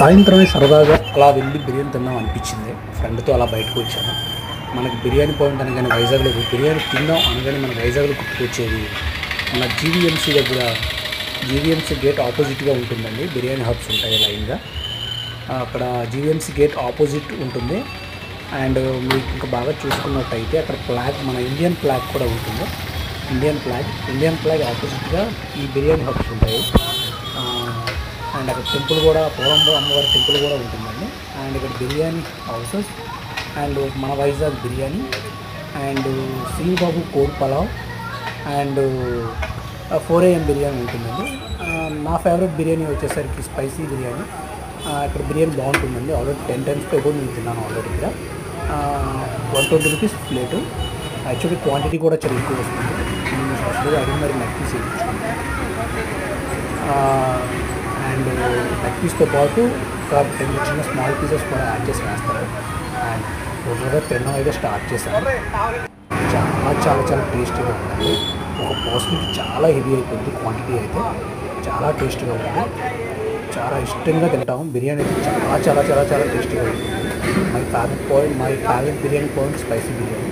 సాయంత్రమే సరదాగా అలా వెళ్ళి బిర్యానీ తిందాం అనిపించింది. ఫ్రెండ్తో అలా బయటకు వచ్చాను. మనకి బిర్యానీ పాయింట్ అనగానే వైజాగ్లో బిర్యానీ తిందాం అనగానే మన వైజాగ్లో గుర్తుకొచ్చేది మన జీవీఎంసీ దగ్గర, జీవీఎంసీ గేట్ ఆపోజిట్గా ఉంటుందండి. బిర్యానీ హబ్స్ ఉంటాయి లైన్గా. అక్కడ జీవీఎంసీ గేట్ ఆపోజిట్ ఉంటుంది. అండ్ మీకు ఇంకా బాగా చూసుకున్నట్టయితే అక్కడ ఫ్లాగ్, మన ఇండియన్ ఫ్లాగ్ కూడా ఉంటుంది. ఇండియన్ ఫ్లాగ్ ఆపోజిట్గా ఈ బిర్యానీ హబ్స్ ఉంటాయి. అండ్ అక్కడ టెంపుల్ కూడా, పోలంబ అమ్మవారి టెంపుల్ కూడా ఉంటుందండి. అండ్ ఇక్కడ బిర్యానీ హౌసెస్ అండ్ మన Vizag biryani and Sribabu core pulao and 4 AM biryani ఉంటుందండి. నా ఫేవరెట్ బిర్యానీ వచ్చేసరికి స్పైసీ బిర్యానీ. ఇక్కడ బిర్యానీ బాగుంటుందండి. ఆల్రెడీ 10 times ఎప్పుడు నేను తిన్నాను ఆల్రెడీ. ఇక్కడ 120 rupees ప్లేటు. యాక్చువల్లీ క్వాంటిటీ కూడా చాలా ఎక్కువ వస్తుంది. నేను స్పెషల్గా అది మరి నెక్ పీస్ వేయించుకున్నాను. అండ్ నెక్ పీస్తో పాటు ఒక 10 చిన్న స్మాల్ పీసెస్ కూడా యాడ్ చేసి వేస్తారు. అండ్ టోటల్గా 10 అయితే స్టార్ట్ చేశాను. చాలా చాలా చాలా టేస్టీగా ఉందండి. ఒక పర్సన్కి చాలా హెవీ అయిపోయింది. క్వాంటిటీ అయితే చాలా టేస్టీగా ఉంది. చాలా ఇష్టంగా తింటాము. బిర్యానీ అయితే చాలా చాలా చాలా చాలా టేస్టీగా ఉంటుంది. My favourite biryani point spicy biryani.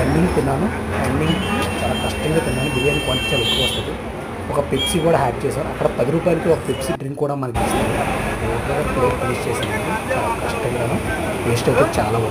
Ending తిన్నాను. ఎండింగ్ చాలా కష్టంగా తిన్నాను. బిర్యానీ క్వాంటిటీ చాలా ఎక్కువ వస్తుంది. ఒక పెప్సీ కూడా యాడ్ చేశాను. అక్కడ 10 రూపాయలకి ఒక పెప్సీ డ్రింక్ కూడా మనకి ఇస్తారు. ప్లేట్ ఫినిష్ చేసాను. చాలా కష్టంగాను. టేస్ట్ అయితే చాలా